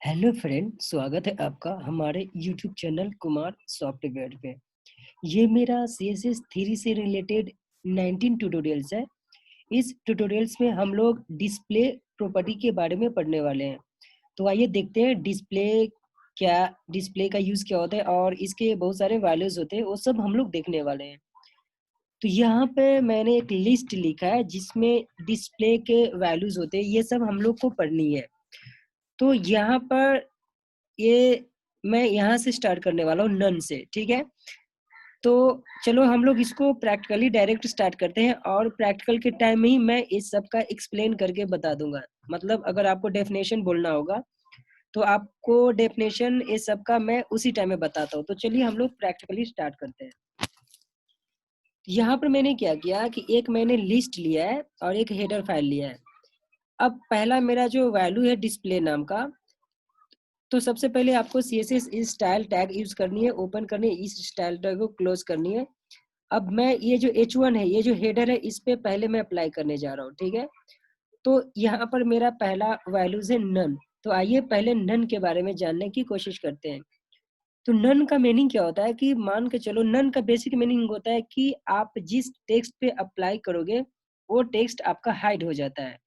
Hello friend, स्वागत है आपका हमारे यूट्यूब चैनल कुमार सॉफ्टवेयर पे। ये मेरा CSS थ्री से रिलेटेड 19 ट्यूटोरियल्स है। इस ट्यूटोरियल्स में हम लोग डिस्प्ले प्रॉपर्टी के बारे में पढ़ने वाले हैं। तो आइए देखते हैं डिस्प्ले का यूज़ क्या होता है और इसके बहुत सारे वैल्यूज़ होते हैं, वो सब हम लोग देखने वाले हैं। तो यहाँ पे मैंने एक लिस्ट लिखा है जिसमें डिस्प्ले के वैल्यूज़ होते हैं, ये सब हम लोग को पढ़नी है। तो यहाँ पर ये मैं यहाँ से स्टार्ट करने वाला हूँ नन से, ठीक है? तो चलो हम लोग इसको प्रैक्टिकली डायरेक्ट स्टार्ट करते हैं और प्रैक्टिकल के टाइम में ही मैं इस सब का एक्सप्लेन करके बता दूंगा। मतलब अगर आपको डेफिनेशन बोलना होगा तो आपको डेफिनेशन इस सब का मैं उसी टाइम में बताता हूँ। तो चलिए हम लोग प्रैक्टिकली स्टार्ट करते हैं। यहाँ पर मैंने क्या किया कि एक मैंने लिस्ट लिया है और एक हेडर फाइल लिया है। अब पहला मेरा जो वैल्यू है डिस्प्ले नाम का, तो सबसे पहले आपको CSS स्टाइल टैग यूज करनी है, ओपन करनी है, इस स्टाइल टैग को क्लोज करनी है। अब मैं ये जो H1 है, ये जो हेडर है, इस पे पहले मैं अप्लाई करने जा रहा हूँ, ठीक है? तो यहाँ पर मेरा पहला वैल्यूज है नन। तो आइए पहले नन के बारे में जानने की कोशिश करते हैं। तो नन का मीनिंग क्या होता है कि मान के चलो, नन का बेसिक मीनिंग होता है कि आप जिस टेक्स्ट पे अप्लाई करोगे वो टेक्स्ट आपका हाइड हो जाता है।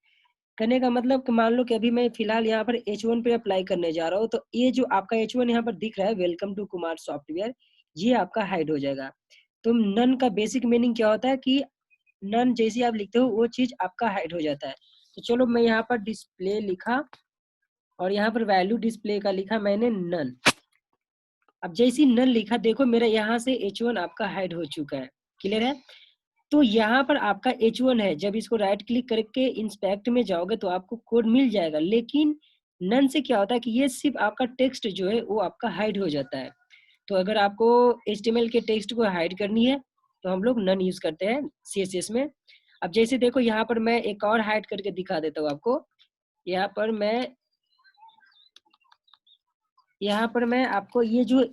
करने का मतलब कि मान लो कि अभी मैं फिलहाल यहाँ पर H1 पे अप्लाई करने जा रहा हूँ, तो ये जो आपका H1 यहाँ पर दिख रहा है, वेलकम टू कुमार सॉफ्टवेयर, ये आपका हाइड हो जाएगा। तो नन का बेसिक मीनिंग क्या होता है कि नन जैसे आप लिखते हो वो चीज आपका हाइड हो जाता है। तो चलो मैं यहाँ पर डिस्प्ले लिखा और यहाँ पर वैल्यू डिस्प्ले का लिखा मैंने नन। अब जैसी नन लिखा, देखो मेरा यहाँ से H1 आपका हाइड हो चुका है। क्लियर है? तो यहाँ पर आपका H1 है, जब इसको राइट क्लिक करके इंस्पेक्ट में जाओगे तो आपको कोड मिल जाएगा, लेकिन नन से क्या होता है कि ये सिर्फ आपका टेक्स्ट जो है वो आपका हाइड हो जाता है। तो अगर आपको HTML के टेक्स्ट को हाइड करनी है तो हम लोग नन यूज करते हैं CSS में। अब जैसे देखो यहाँ पर मैं एक और हाइड करके दिखा देता हूँ आपको। यहाँ पर मैं आपको ये जो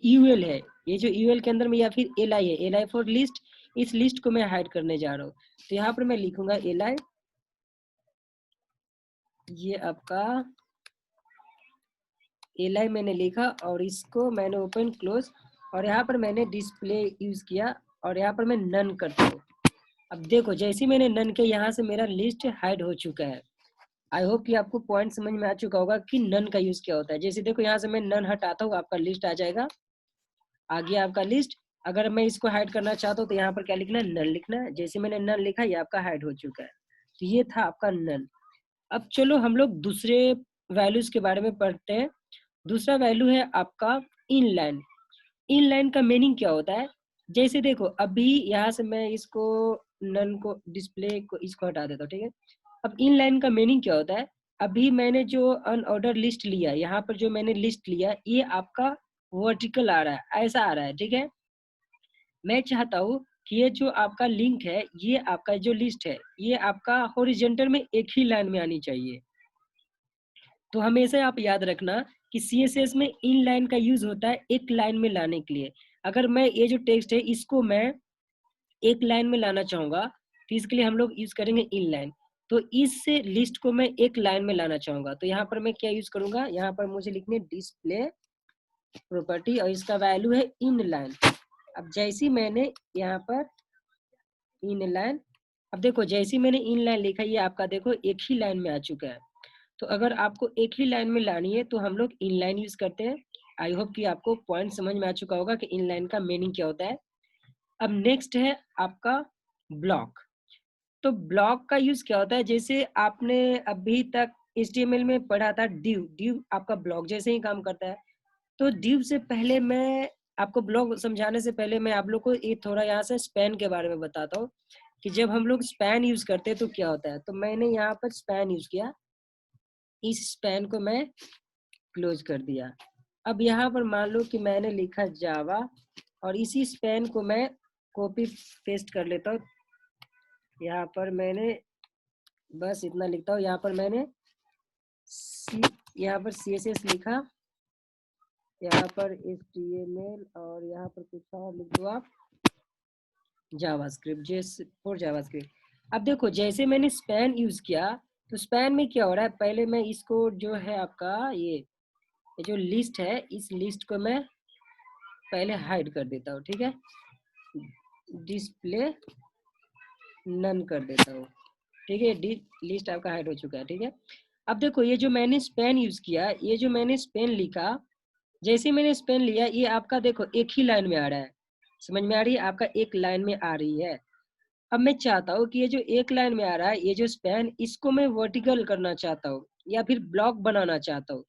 यूएल है, ये जो यूएल के अंदर में या फिर एल आई है, एल आई फॉर लिस्ट, इस लिस्ट को मैं हाइड करने जा रहा हूँ। तो यहाँ पर मैं लिखूंगा एल आई, ये आपका एल आई मैंने लिखा और इसको मैंने ओपन क्लोज, और यहाँ पर मैंने डिस्प्ले यूज किया और यहाँ पर मैं नन करता हूँ। अब देखो जैसे मैंने नन के, यहाँ से मेरा लिस्ट हाइड हो चुका है। आई होप कि आपको पॉइंट समझ में आ चुका होगा कि नन का यूज क्या होता है। जैसे देखो यहाँ से मैं नन हटाता हूँ, आपका लिस्ट आ जाएगा, आ गया आपका लिस्ट। अगर मैं इसको हाइड करना चाहता हूँ तो यहाँ पर क्या लिखना है, नन लिखना है। जैसे मैंने नन लिखा, ये आपका हाइड हो चुका है। तो ये था आपका नन। अब चलो हम लोग दूसरे वैल्यूज के बारे में पढ़ते हैं। दूसरा वैल्यू है आपका इनलाइन। इनलाइन का मीनिंग क्या होता है? जैसे देखो अभी यहाँ से मैं इसको नन को, डिस्प्ले को, इसको हटा देता हूँ, ठीक है? अब इनलाइन का मीनिंग क्या होता है? अभी मैंने जो अनऑर्डर लिस्ट लिया, यहाँ पर जो मैंने लिस्ट लिया, ये आपका वर्टिकल आ रहा है, ऐसा आ रहा है, ठीक है? मैं चाहता हूँ कि ये जो आपका लिंक है, ये आपका जो लिस्ट है, ये आपका हॉरिजॉन्टल में एक ही लाइन में आनी चाहिए। तो हमेशा आप याद रखना कि CSS में इन लाइन का यूज होता है एक लाइन में लाने के लिए। अगर मैं ये जो टेक्स्ट है इसको मैं एक लाइन में लाना चाहूंगा, तो इसके लिए हम लोग यूज करेंगे इन लाइन। तो इस लिस्ट को मैं एक लाइन में लाना चाहूंगा, तो यहाँ पर मैं क्या यूज करूंगा, यहाँ पर मुझे लिखने डिस्प्ले प्रॉपर्टी और इसका वैल्यू है इन लाइन। अब जैसी मैंने यहाँ पर इन लाइन, अब देखो जैसी मैंने इन लाइन लिखा, ये आपका देखो एक ही लाइन में आ चुका है। तो अगर आपको एक ही लाइन में लानी है तो हम लोग इन लाइन यूज करते हैं। आई होप कि आपको पॉइंट समझ में आ चुका होगा कि इन लाइन का मीनिंग क्या होता है। अब नेक्स्ट है आपका ब्लॉक। तो ब्लॉक का यूज क्या होता है? जैसे आपने अभी तक HTML में पढ़ा था डिव, डिव आपका ब्लॉक जैसे ही काम करता है। तो डिव से पहले मैं आपको ब्लॉक समझाने से पहले मैं आप लोग को ये थोड़ा यहाँ से स्पैन के बारे में बताता हूँ कि जब हम लोग स्पैन यूज करते हैं तो क्या होता है। तो मैंने यहाँ पर स्पैन यूज किया, इस स्पैन को मैं क्लोज कर दिया। अब यहाँ पर मान लो कि मैंने लिखा जावा और इसी स्पैन को मैं कॉपी पेस्ट कर लेता हूँ। यहाँ पर मैंने बस इतना लिखता हूँ, यहाँ पर मैंने यहाँ पर CSS लिखा, यहाँ पर HTML और यहाँ पर कुछ और लिख दो आप, जावास्क्रिप्ट, जैसे फॉर जावास्क्रिप्ट। अब देखो जैसे मैंने स्पैन यूज किया, तो स्पैन में क्या हो रहा है, पहले मैं इसको जो है आपका ये ये जो लिस्ट है इस लिस्ट को मैं पहले हाइड कर देता हूँ, ठीक है, डिस्प्ले नन कर देता हूँ, ठीक है। लिस्ट आपका हाइड हो चुका है, ठीक है। अब देखो ये जो मैंने स्पेन यूज किया, ये जो मैंने स्पेन लिखा, जैसे मैंने स्पेन लिया ये आपका देखो एक ही लाइन में आ रहा है, समझ में आ रही है, आपका एक लाइन में आ रही है। अब मैं चाहता हूँ कि ये जो एक लाइन में आ रहा है ये जो स्पेन, इसको मैं वर्टिकल करना चाहता हूँ या फिर ब्लॉक बनाना चाहता हूँ,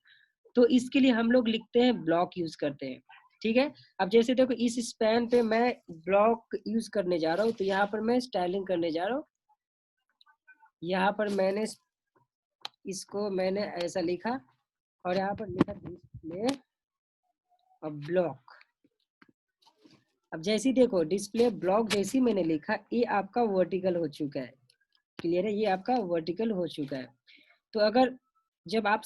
तो इसके लिए हम लोग लिखते हैं ब्लॉक यूज करते हैं, ठीक है। अब जैसे देखो इस स्पेन पे मैं ब्लॉक यूज करने जा रहा हूँ, तो यहाँ पर मैं स्टाइलिंग करने जा रहा हूँ, यहाँ पर मैंने इसको मैंने ऐसा लिखा और यहाँ पर लिखा डिस्प्ले और ब्लॉक। अब जैसे ही देखो डिस्प्ले ब्लॉक जैसे ही मैंने लिखा ये आपका वर्टिकल हो चुका है, क्लियर है, ये आपका वर्टिकल हो चुका है। तो अगर जब आप